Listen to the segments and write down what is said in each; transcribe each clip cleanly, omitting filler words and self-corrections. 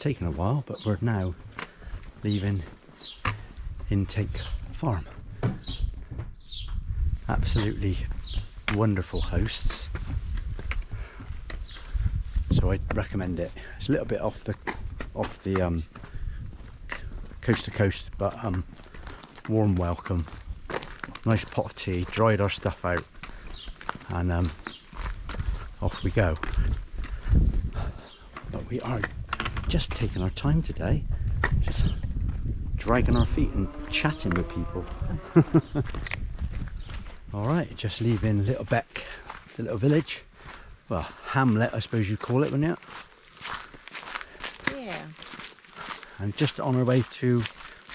taken a while, but we're now leaving Intake Farm. Absolutely wonderful hosts, so I'd recommend it. It's a little bit off the coast to coast, but warm welcome, nice pot of tea, dried our stuff out, and off we go. But we are just taking our time today, just dragging our feet and chatting with people. Alright, just leaving Littlebeck, the little village. Well, hamlet I suppose you call it, wouldn't you? Yeah. And just on our way to,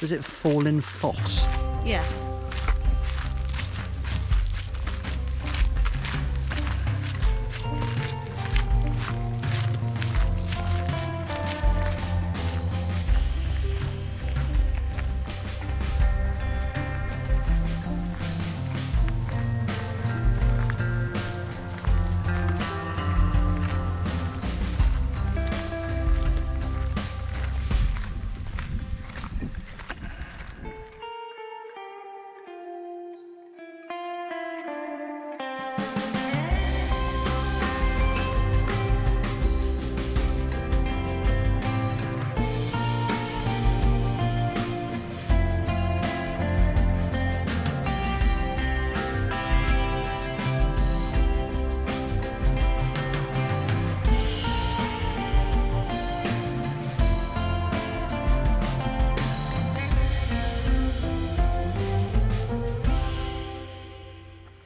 was it Falling Foss? Yeah.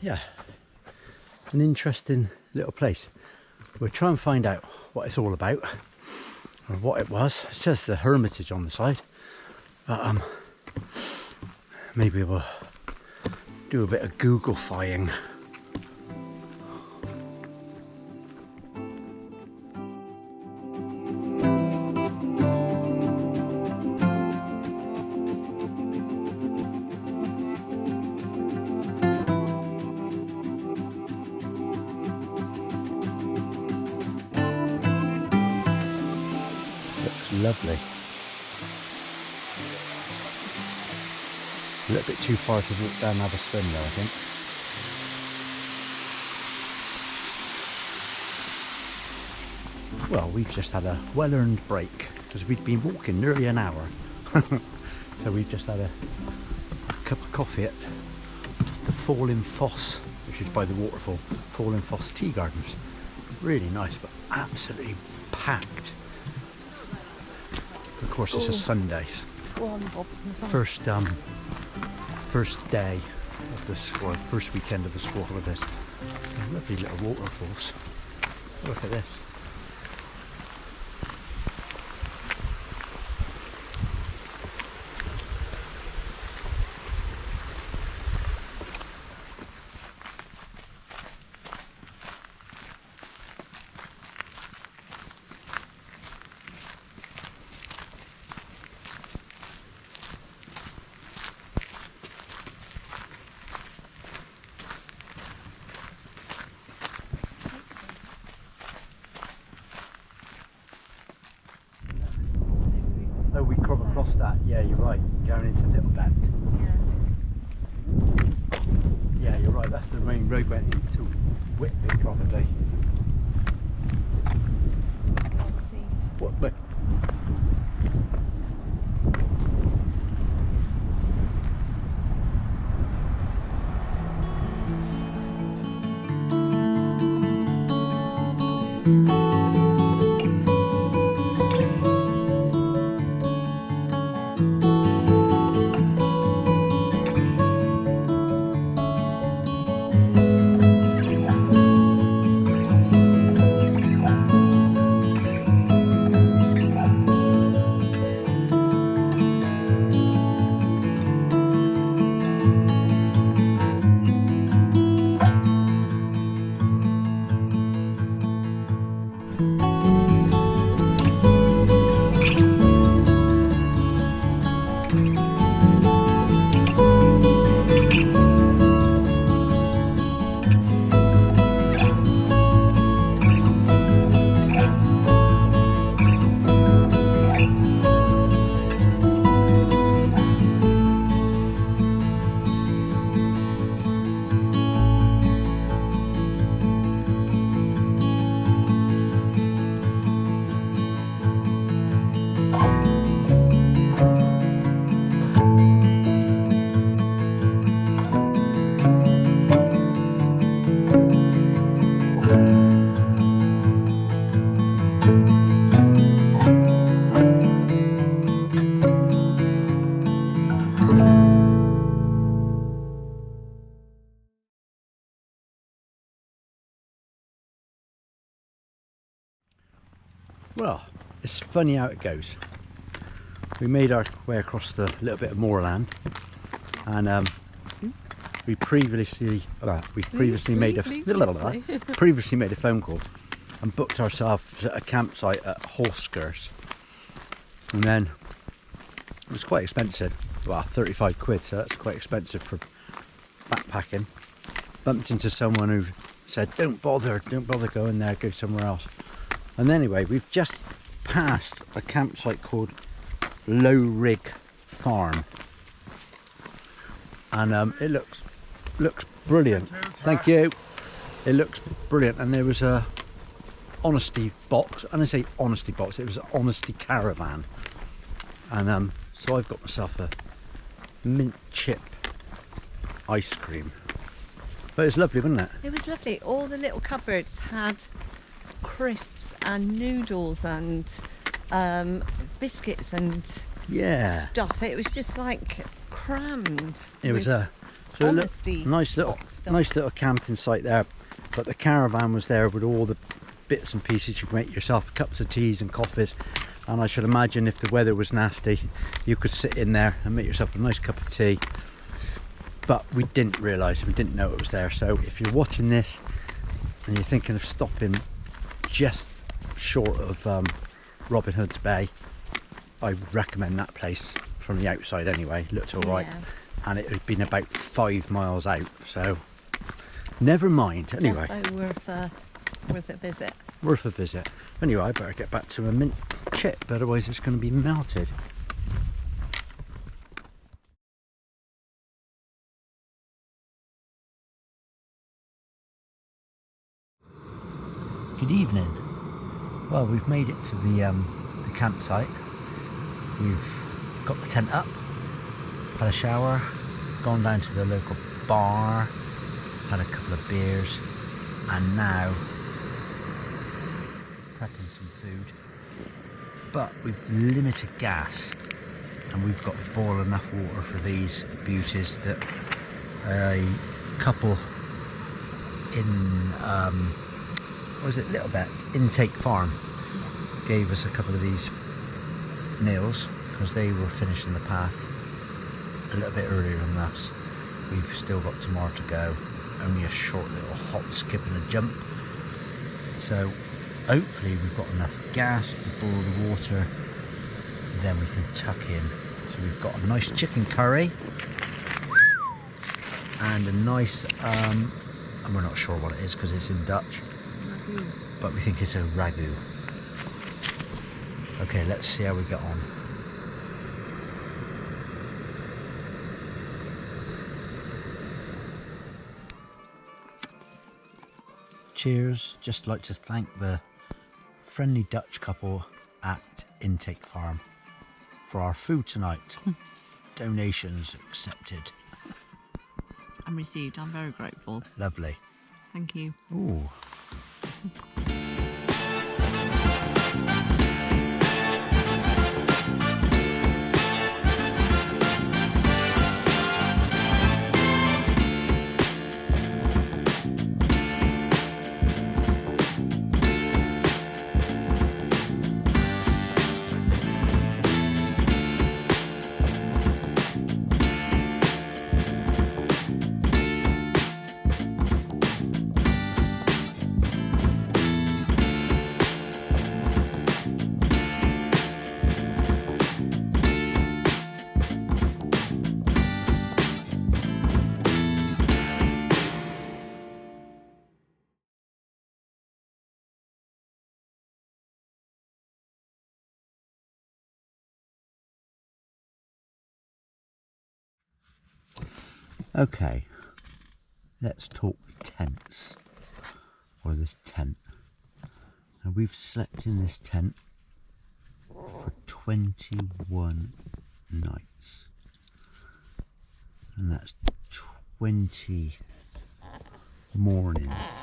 Yeah, an interesting little place. We'll try and find out what it's all about, or what it was. It says the Hermitage on the side, but maybe we'll do a bit of Google-fying. Lovely. A little bit too far to walk down and have a swim though, I think. Well, we've just had a well-earned break because we'd been walking nearly an hour. So we've just had a cup of coffee at the Falling Foss, which is by the waterfall, Falling Foss Tea Gardens. Really nice, but absolutely packed. Of course, it's a Sunday. First day of the school, first weekend of the school holidays. Lovely little waterfalls. Look at this. Oh, we come across that. Yeah, you're right. Going into Littlebeck. Yeah. Yeah, you're right. That's the main road went into Whitby, probably. Let's see. What? Look. Well, it's funny how it goes. We made our way across the little bit of moorland, and we previously made a phone call and booked ourselves a campsite at Horskers, and then it was quite expensive. Well, 35 quid, so that's quite expensive for backpacking. Bumped into someone who said, don't bother going there, go somewhere else. And anyway, we've just passed a campsite called Low Rig Farm, and it looks brilliant. Thank you. It looks brilliant, and there was a honesty box, and I say honesty box, it was an honesty caravan, and so I've got myself a mint chip ice cream. But it's lovely, wasn't it? It was lovely. All the little cupboards had crisps and noodles and biscuits and stuff. It was just like crammed. It was honesty nice little camping site there, but the caravan was there with all the bits and pieces you could make yourself, cups of teas and coffees, and I should imagine if the weather was nasty you could sit in there and make yourself a nice cup of tea. But we didn't realise, we didn't know it was there. So if you're watching this and you're thinking of stopping just short of Robin Hood's Bay, I would recommend that place from the outside anyway. Looked alright, and it had been about 5 miles out, so never mind. Anyway, worth a visit. Worth a visit. Anyway, I better get back to my mint chip, otherwise it's going to be melted. Good evening. Well, we've made it to the campsite. We've got the tent up, had a shower, gone down to the local bar, had a couple of beers, and now prepping some food. But with limited gas, and we've got to boil enough water for these beauties that a couple in Littlebeck Intake Farm gave us a couple of these meals because they were finishing the path a little bit earlier than us. We've still got tomorrow to go, only a short little hop, skip and a jump. So hopefully we've got enough gas to boil the water, then we can tuck in. So we've got a nice chicken curry and a nice, and we're not sure what it is because it's in Dutch, but we think it's a ragu. Okay, let's see how we get on. Cheers. Just like to thank the friendly Dutch couple at Intake Farm for our food tonight. Donations accepted. And received. I'm very grateful. Lovely. Thank you. Ooh. Okay, let's talk tents, or this tent. Now we've slept in this tent for 21 nights, and that's 20 mornings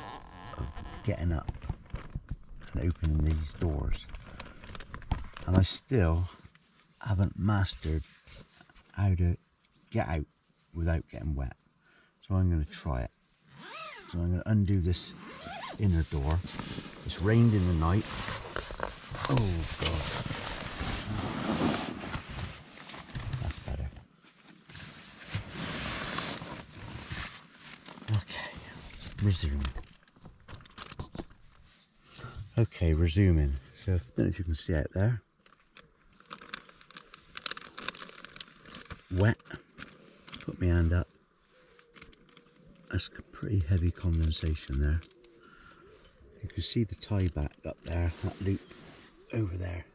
of getting up and opening these doors, and I still haven't mastered how to get out without getting wet. So I'm going to try it. So I'm going to undo this inner door. It's rained in the night. Oh God. That's better. Okay, resume. Okay, resuming. So I don't know if you can see out there. Wet. Put my hand up. That's pretty heavy condensation there. You can see the tie back up there, that loop over there.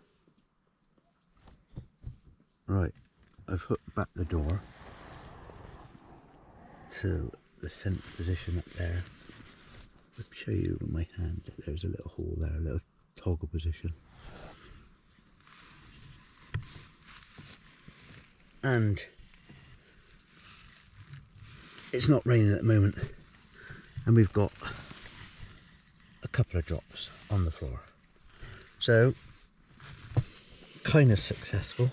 Right, I've hooked back the door to the centre position up there. I'll show you with my hand. There's a little hole there, a little toggle position. And it's not raining at the moment, and we've got a couple of drops on the floor, so kind of successful.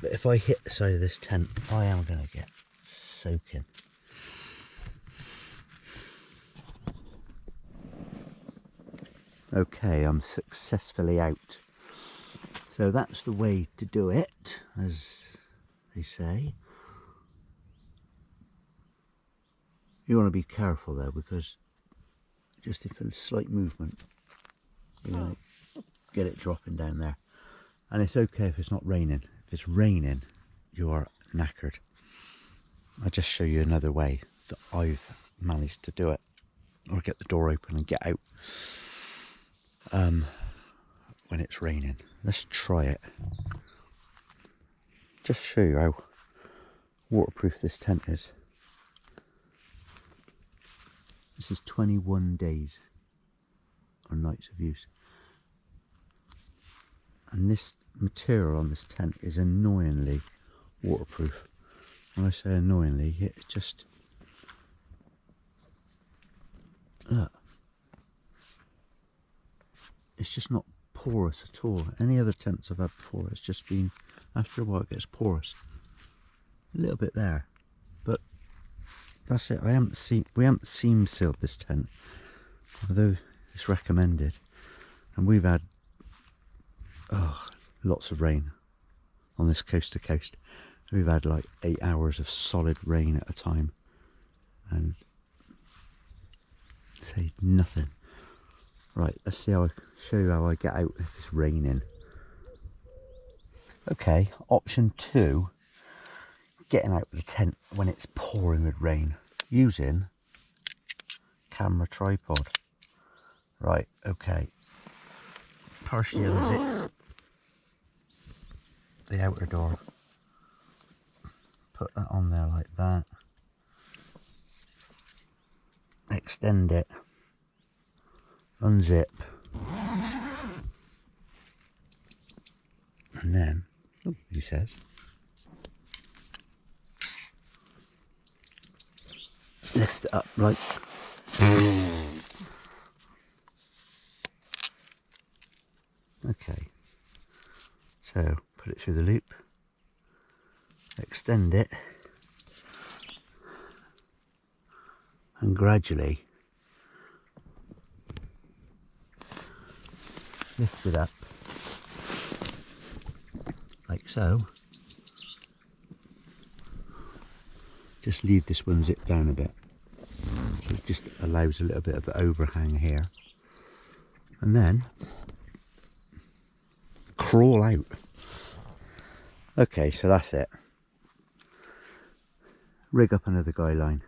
But if I hit the side of this tent, I am going to get soaking. Okay, I'm successfully out. So that's the way to do it, as they say. You want to be careful though, because just if there's slight movement, you're going to get it dropping down there. And it's okay if it's not raining. If it's raining, you are knackered. I'll just show you another way that I've managed to do it, or get the door open and get out when it's raining. Let's try it. Just show you how waterproof this tent is. This is 21 days or nights of use. And this material on this tent is annoyingly waterproof. When I say annoyingly, it just... look. It's just not porous at all. Any other tents I've had before, it's just been, after a while it gets porous. A little bit there. But that's it. We haven't seam sealed this tent, although it's recommended. And we've had lots of rain on this coast to coast. We've had like 8 hours of solid rain at a time, and say nothing. Right, let's see how I show you how I get out if it's raining. Okay, option 2, getting out of the tent when it's pouring with rain, using camera tripod. Right, okay, partially unzip the outer door, put that on there like that, extend it, unzip, and then, he says, lift it up like okay. So put it through the loop, extend it, and gradually lift it up like so. Just leave this one zipped down a bit, so it just allows a little bit of an overhang here, and then crawl out. Okay, so that's it. Rig up another guy line,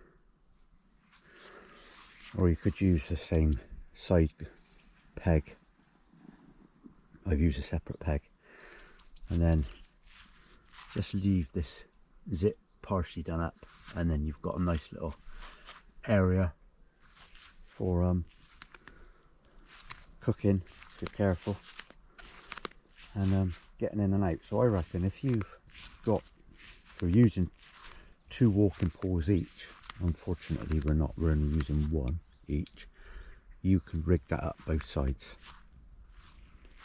or you could use the same side peg. I've used a separate peg, and then just leave this zip partially done up, and then you've got a nice little area for cooking if you're careful, and getting in and out. So I reckon if you've you're using 2 walking poles each, unfortunately we're only using 1 each, you can rig that up both sides.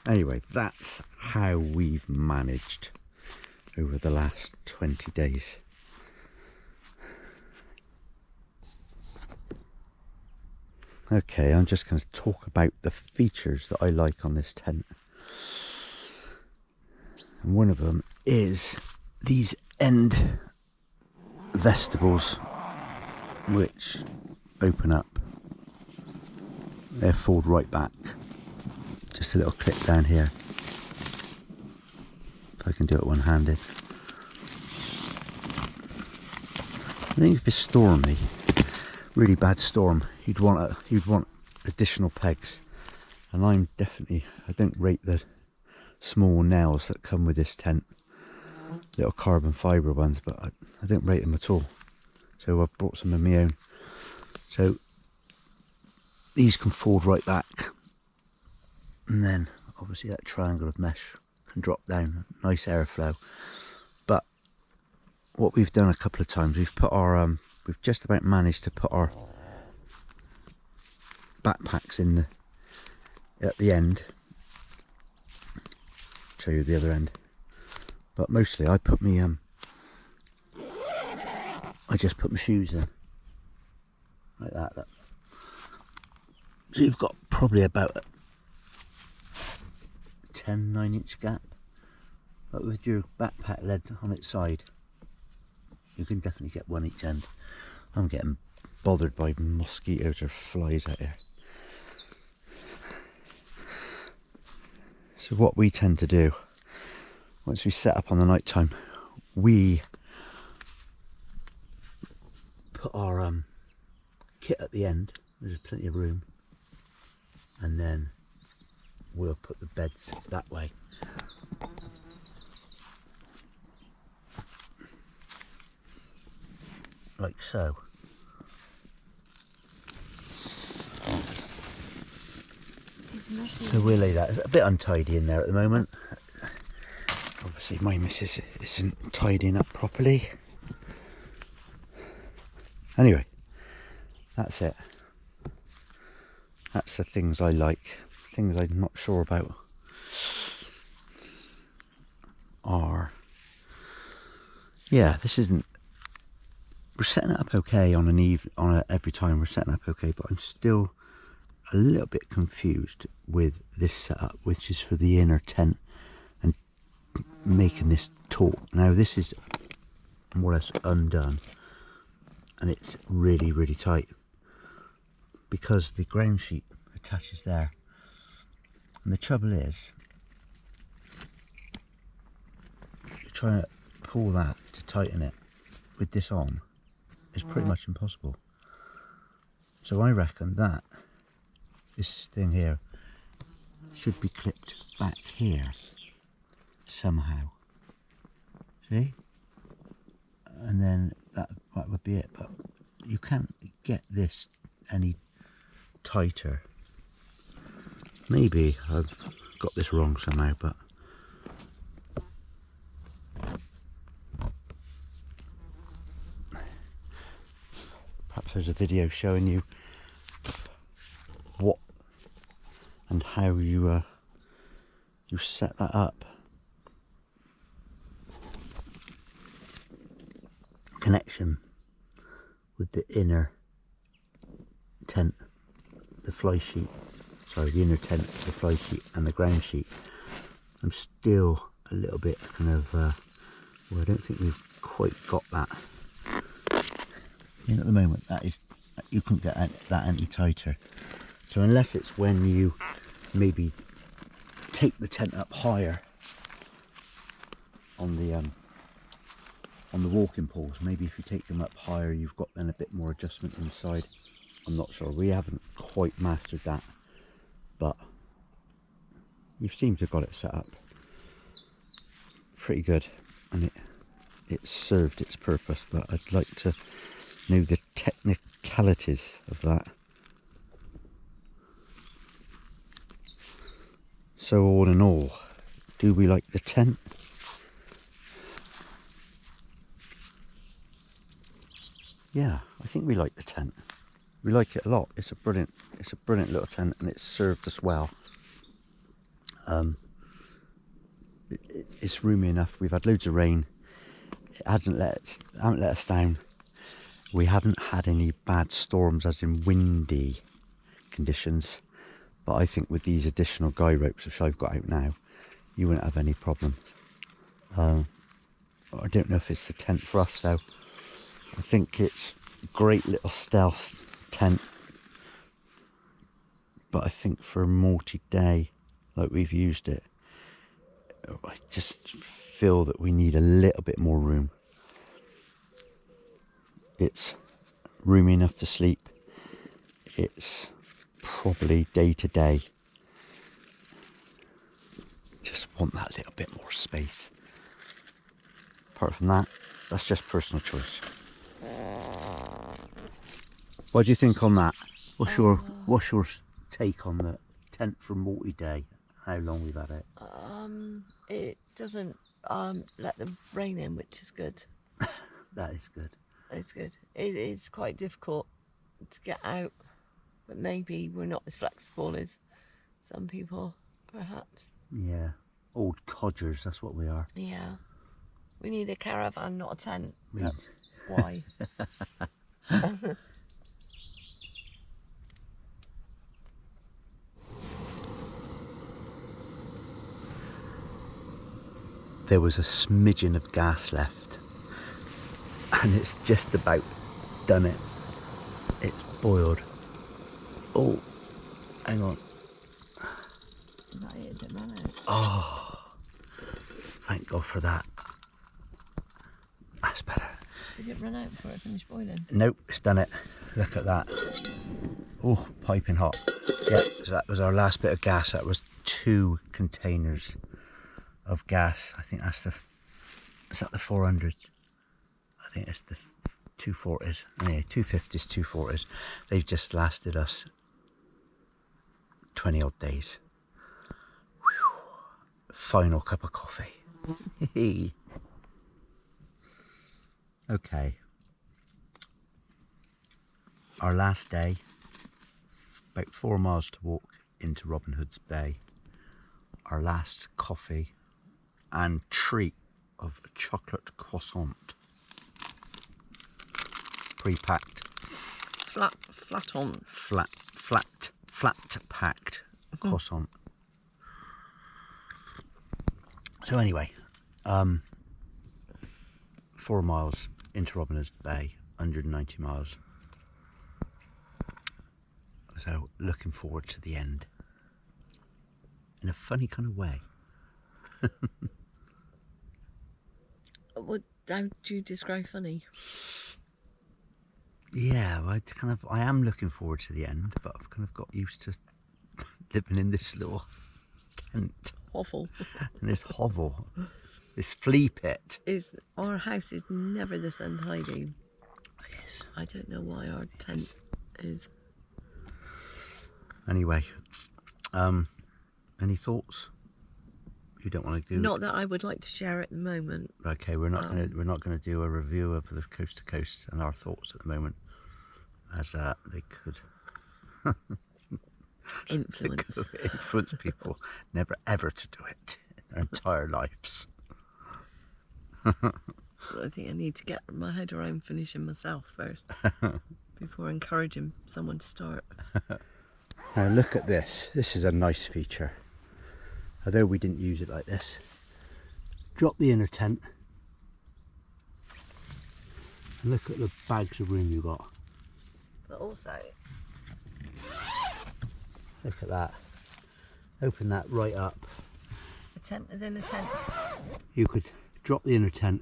Anyway, that's how we've managed. over the last 20 days. Okay, I'm just going to talk about the features that I like on this tent. And one of them is these end vestibules which open up. They're fold right back. Just a little clip down here. If I can do it one-handed. I think if it's stormy, really bad storm, you'd want additional pegs. And I don't rate the small nails that come with this tent, little carbon fibre ones, but I don't rate them at all. So I've brought some of my own. So these can fold right back, and then obviously that triangle of mesh can drop down, nice airflow. But what we've done a couple of times, we've put our we've just about managed to put our backpacks in at the end. Show you the other end, but mostly I put me I just put my shoes in like that. Look. So you've got probably about a 9-inch gap, but with your backpack led on its side, you can definitely get one each end. I'm getting bothered by mosquitoes or flies out here. So what we tend to do, once we set up on the night time, we put our kit at the end. There's plenty of room, and then we'll put the beds that way. Like so. So we'll lay that. It's a bit untidy in there at the moment. Obviously my missus isn't tidying up properly. Anyway, that's it. That's the things I like. Things I'm not sure about are, yeah, this isn't, we're setting it up okay on every time we're setting up okay, but I'm still a little bit confused with this setup, which is for the inner tent and making this taut. Now this is more or less undone, and it's really, really tight because the ground sheet attaches there. And the trouble is, you're trying to pull that to tighten it with this on is pretty much impossible. So I reckon that this thing here should be clipped back here somehow. See? And then that would be it. But you can't get this any tighter. Maybe I've got this wrong somehow, but perhaps there's a video showing you what and how you set that up. Connection with the inner tent, the fly sheet. Sorry, the inner tent, the fly sheet and the ground sheet. I'm still a little bit kind of, well, I don't think we've quite got that. In at the moment, that is, you couldn't get that any tighter. So unless it's when you maybe take the tent up higher on the walking poles, maybe if you take them up higher, you've got then a bit more adjustment inside. I'm not sure. We haven't quite mastered that. But we seem to have got it set up pretty good, and it served its purpose, but I'd like to know the technicalities of that. So all in all, do we like the tent? Yeah, I think we like the tent. We like it a lot. It's a brilliant little tent, and it's served us well. It's roomy enough. We've had loads of rain. haven't let us down. We haven't had any bad storms, as in windy conditions, but I think with these additional guy ropes which I've got out now, you wouldn't have any problems. I don't know if it's the tent for us though. I think it's a great little stealth tent, but I think for a multi-day like we've used it, I just feel that we need a little bit more room. It's roomy enough to sleep. It's probably day to day. Just want that little bit more space. Apart from that, that's just personal choice. What do you think on that? What's your take on the tent for multi-day? How long we've had it? It doesn't let the rain in, which is good. That is good. It's good. It's quite difficult to get out, but maybe we're not as flexible as some people, perhaps. Yeah, old codgers, that's what we are. Yeah. We need a caravan, not a tent. Yep. Why? There was a smidgen of gas left, and it's just about done it. It's boiled. Oh, hang on. Is that it? Is it run out? Oh, thank God for that. That's better. Did it run out before it finished boiling? Nope, it's done it. Look at that. Oh, piping hot. Yeah, so that was our last bit of gas. That was 2 containers of gas. I think that's is that the 400s? I think it's the 240s. Yeah, 250s, 240s. They've just lasted us 20 odd days. Whew. Final cup of coffee. Okay. Our last day, about 4 miles to walk into Robin Hood's Bay. Our last coffee and treat of a chocolate croissant. Pre-packed. Flat packed croissant. So anyway, 4 miles into Robin Hood's Bay, 190 miles. So looking forward to the end. In a funny kind of way. How do you describe funny? Yeah, I am looking forward to the end, but I've kind of got used to living in this little tent. Awful. In this hovel. This flea pit. Our house is never this untidy. It is. I don't know why our tent is. Anyway, any thoughts? You don't want to do? Not that I would like to share at the moment. Okay, we're not going to do a review of the coast to coast and our thoughts at the moment, as they could influence people never ever to do it in their entire lives. I think I need to get my head around finishing myself first before encouraging someone to start. Now look at this. This is a nice feature. Although we didn't use it like this. Drop the inner tent. And look at the bags of room you've got. But also, look at that. Open that right up. a tent within a tent. You could drop the inner tent,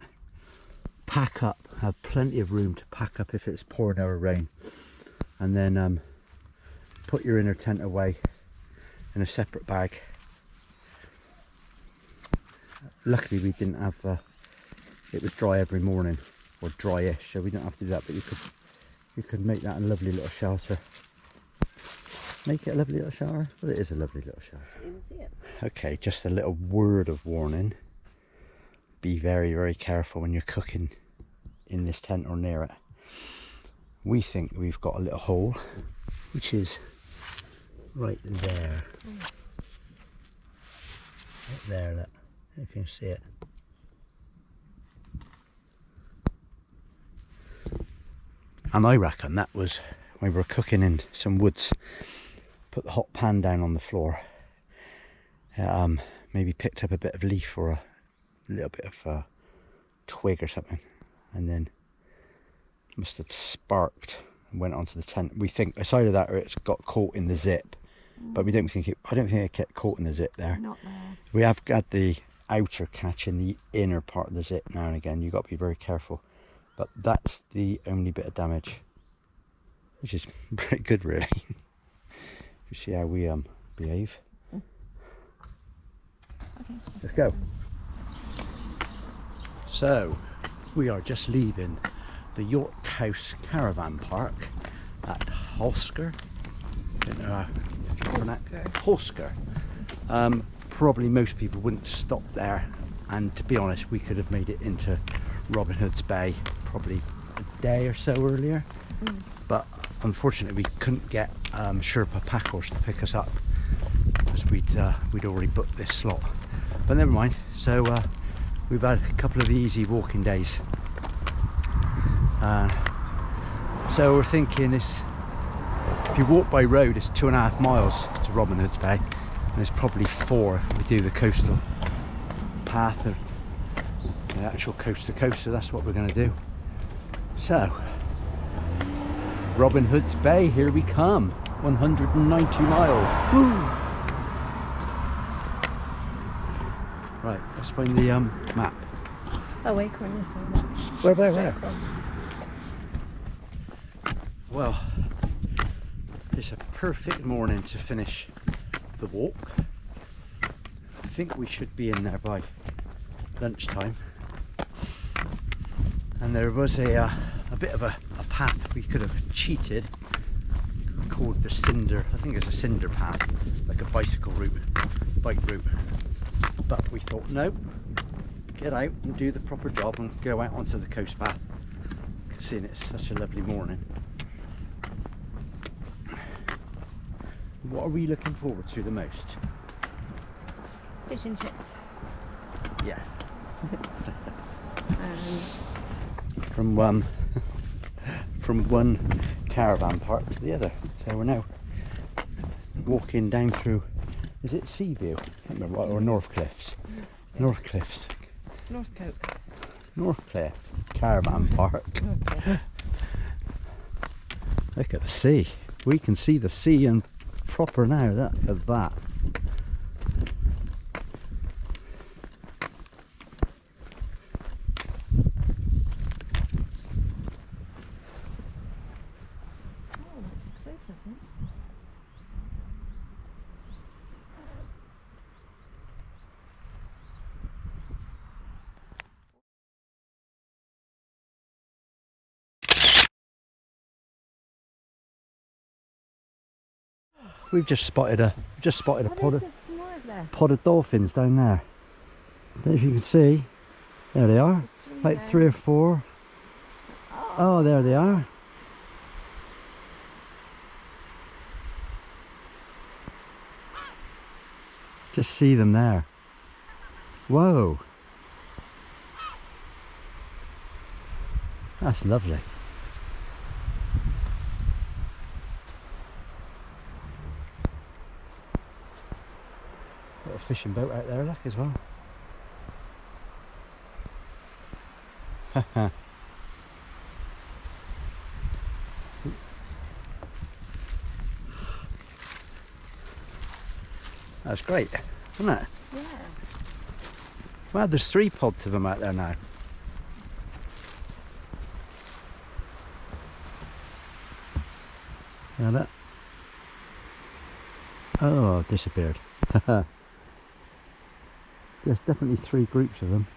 pack up, have plenty of room to pack up if it's pouring out rain, and then put your inner tent away in a separate bag. Luckily we didn't have, it was dry every morning, or dryish, so we don't have to do that, but you could make that a lovely little shelter. Make it a lovely little shelter? Well, it is a lovely little shelter. You can see it. Okay, just a little word of warning. Be very, very careful when you're cooking in this tent or near it. We think we've got a little hole, which is right there. Right there, look. If you can see it. And I reckon that was when we were cooking in some woods, put the hot pan down on the floor, maybe picked up a bit of leaf or a little bit of twig or something, and then must have sparked and went onto the tent. We think it's either that or it's got caught in the zip, but we don't think it. I don't think it get caught in the zip there. Not there. We have got the outer catch in the inner part of the zip now and again. You've got to be very careful, but that's the only bit of damage, which is pretty good, really. You see how we behave. Okay. Let's go. So we are just leaving the York House Caravan Park at Holsker. Holsker. Probably most people wouldn't stop there, and to be honest, we could have made it into Robin Hood's Bay probably a day or so earlier, but unfortunately we couldn't get Sherpa pack horse to pick us up because we'd already booked this slot. But never mind. So we've had a couple of easy walking days. So we're thinking if you walk by road, it's 2.5 miles to Robin Hood's Bay, and it's probably 4 if we do the coastal path of the actual coast to coast. So that's what we're going to do. So Robin Hood's Bay, here we come. 190 miles. Woo! Right, let's find the map. Oh, Acorn, this one. Where? Well, it's a perfect morning to finish the walk. I think we should be in there by lunchtime. And there was a bit of a path we could have cheated, called the cinder. I think it's a cinder path, like a bicycle route, bike route. But we thought, no, get out and do the proper job and go out onto the coast path, seeing it's such a lovely morning. What are we looking forward to the most? Fish and chips. Yeah. And From one caravan park to the other. So we're now walking down through, is it Seaview? I can't remember what, or North Cliffs. North Cliffs. Northcote. Northcliffe Caravan Park. Look at the sea. We can see the sea and proper now. Look at that. Oh, that's exciting. We've just spotted a pod of dolphins down there. I don't know if you can see. There they are. Like 3 or 4. Oh, there they are. Just see them there. Whoa. That's lovely. Got a fishing boat out there, look, as well. That's great, isn't it? Yeah. Well, there's 3 pods of them out there now. Yeah, that. Oh, disappeared. There's definitely 3 groups of them.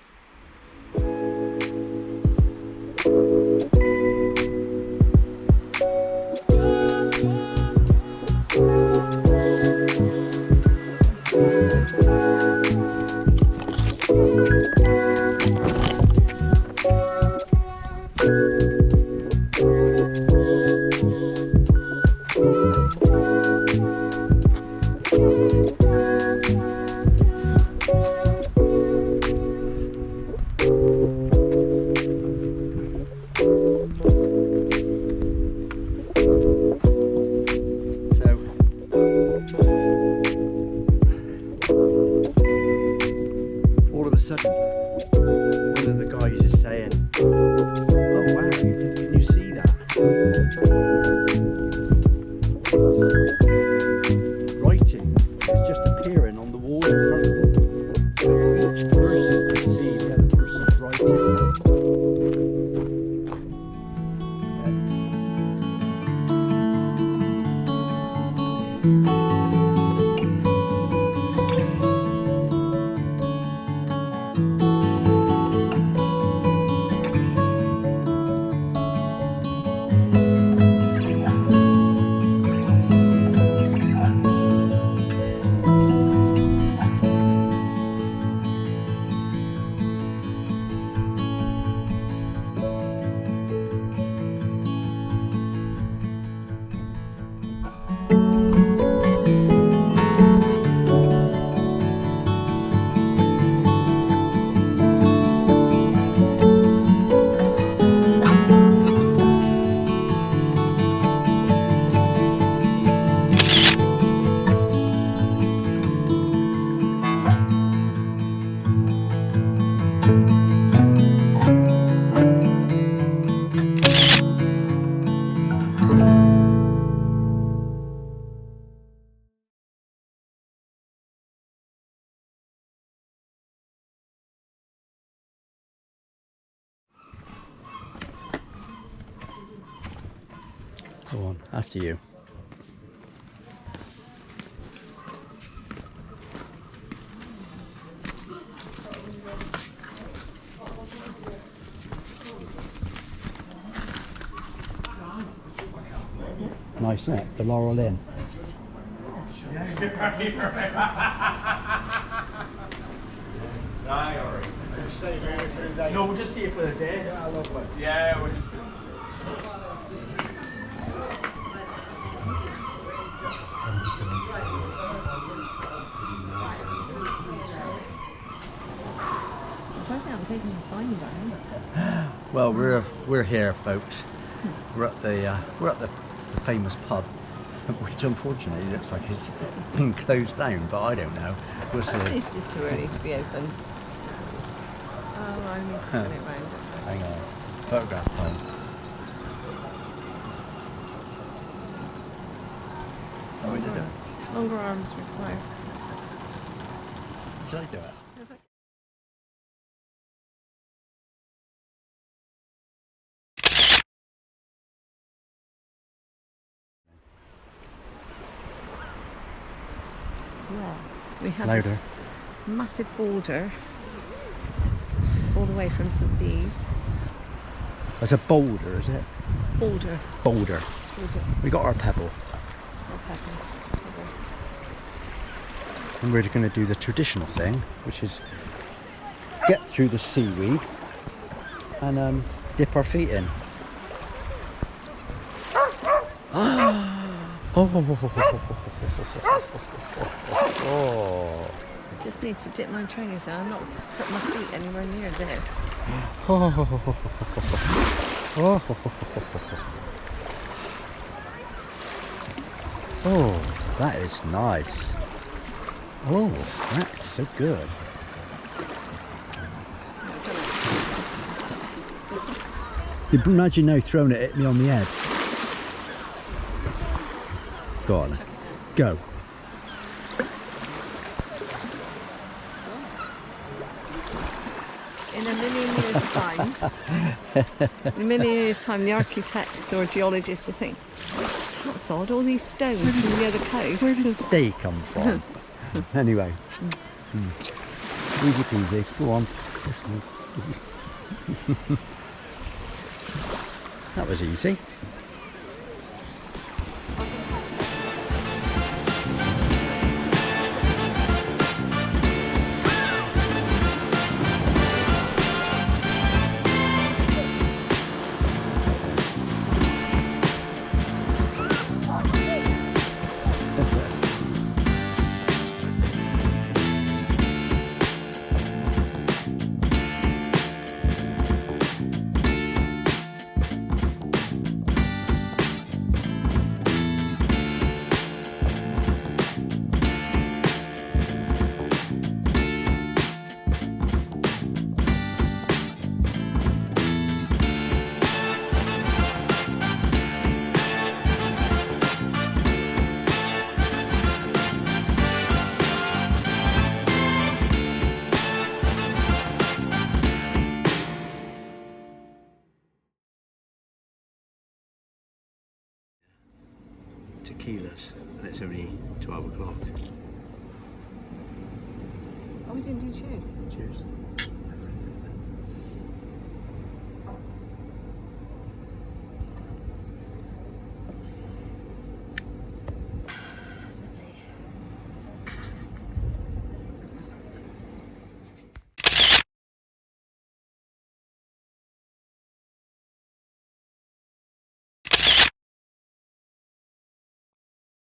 Go on, after you. Nice, isn't it? The Laurel Inn. No, we're just here for the day. Yeah, lovely. Yeah, we're just. I'm taking the sign down. Well, we're here, folks. We're at the famous pub, which unfortunately looks like it's been closed down, but I don't know. We'll see. It's just too early to be open. Oh, I need to turn it round. Hang on. Photograph time. Oh, we did it. Longer arms required. Should I do it? Yeah. We have Louder. this massive boulder all the way from St. Bees. That's a boulder, is it? Boulder. Boulder. We got our pebble. Or pepper. And we're going to do the traditional thing, which is get through the seaweed and dip our feet in. Oh. I just need to dip my trainers in. I'm not putting my feet anywhere near this. Oh, that is nice. Oh, that's so good. You imagine now throwing it at me on the head. Go on, go. In a million years' time, the architects or geologists will think, that's odd, all these stones from the other coast. Where did they come from? Anyway, easy peasy. Go on. That was easy. Tequilas, and it's only 12 o'clock. Oh, we didn't do cheers. Cheers.